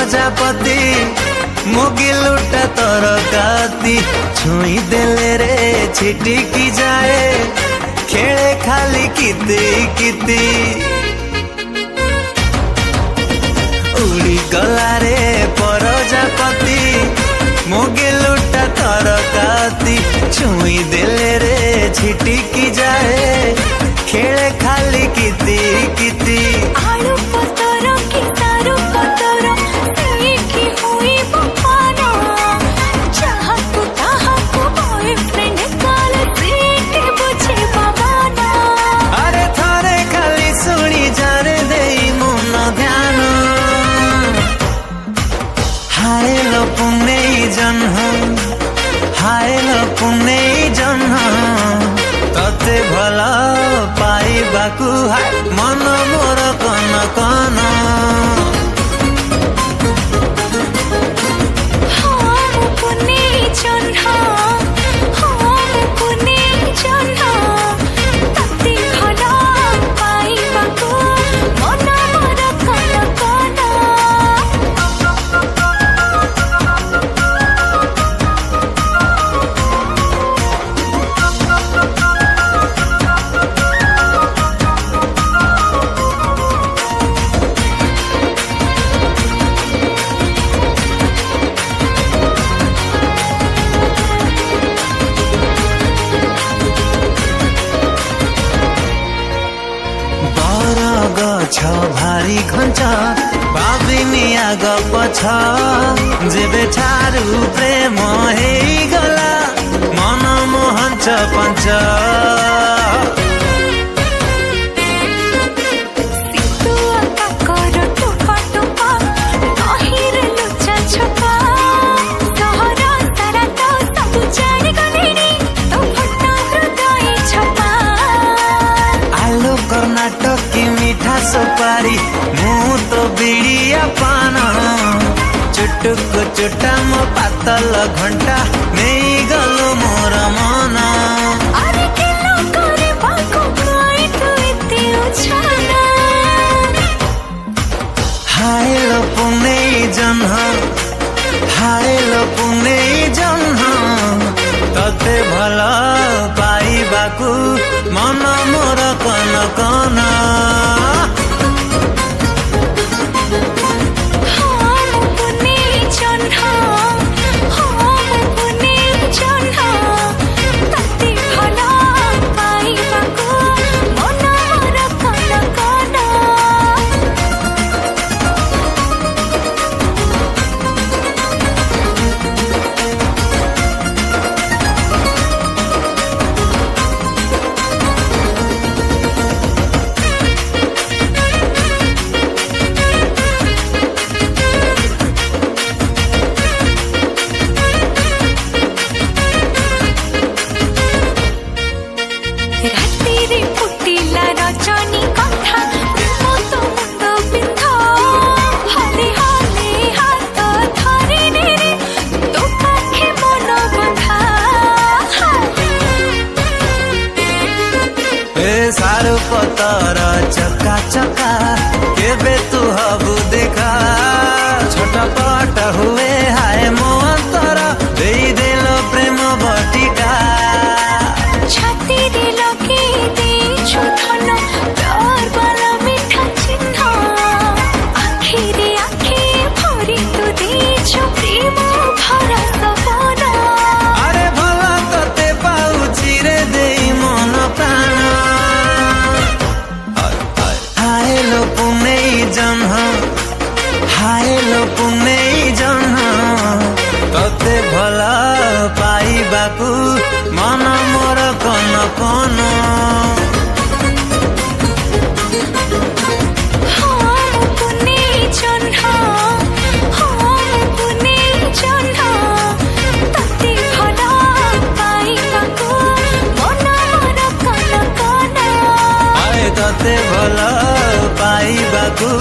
प्रजापति मुगिलुटा तरकाती छुई देले रे छिटिकी जाए खेले खाली किती किती उड़ी गला रे प्रजापति मुगिलुटा तरकाती छुई देले रे छिटिकी जाए खेले खाली किती किती आलू पतर की तारू पतर की हुई बपाना चाहतु ताहतु बॉयफ्रेंड काल सीटे बुझे बाबाना अरे थारे खाली सुनी जाने देई मन ध्यान हाय लो पुणे जन्ह हाय लो पुणे जन्ह तते भला पाइबाकु हाय मन मोर कन कन हाँ पुणे जन्ह हाँ पुणे जन्ह तते भला पाइबाकु मन मोर कन कन भारी घंटा भाविनी आग पछ जेबे ठारू प्रेम हे गला मन मोहन पंच कर्नाटक की मीठा सुपारी मुँह तो बिड़िया पान चुटुक चुटा मो पातल घंटा नहीं गलो मोर मन हाय लो पुणे जन्ह हाय लो पुणे जन्ह तते भला पाइबाकु मन मोर कन कन रातिरे फुटिला रजनी कथा तो मुंड बिंध हले हले हाथ धरिने रे तो पाखे मन बंधा ए सारू पतर चका चका केबे तू हबु देखा छोटा पट हुए हाय मो अंतर देई देलो प्रेम बटिका छाती रे लगे देछु धन प्यार वाला मीठा चिन्ह आखी रे आखी भरी तू देछु प्रेम भरा सपन अरे भला तते पाउची रे देई मन प्राण हाय लो पुणे जन्ह हाय लो पुणे जन्ह तते भला पाइबाकु मन मोर कन कन हाँ पुणे जन्ह हाँ पुणे जन्ह तते भला पाइबाकु मन मोर कन कन आए तते भला पाइबाकु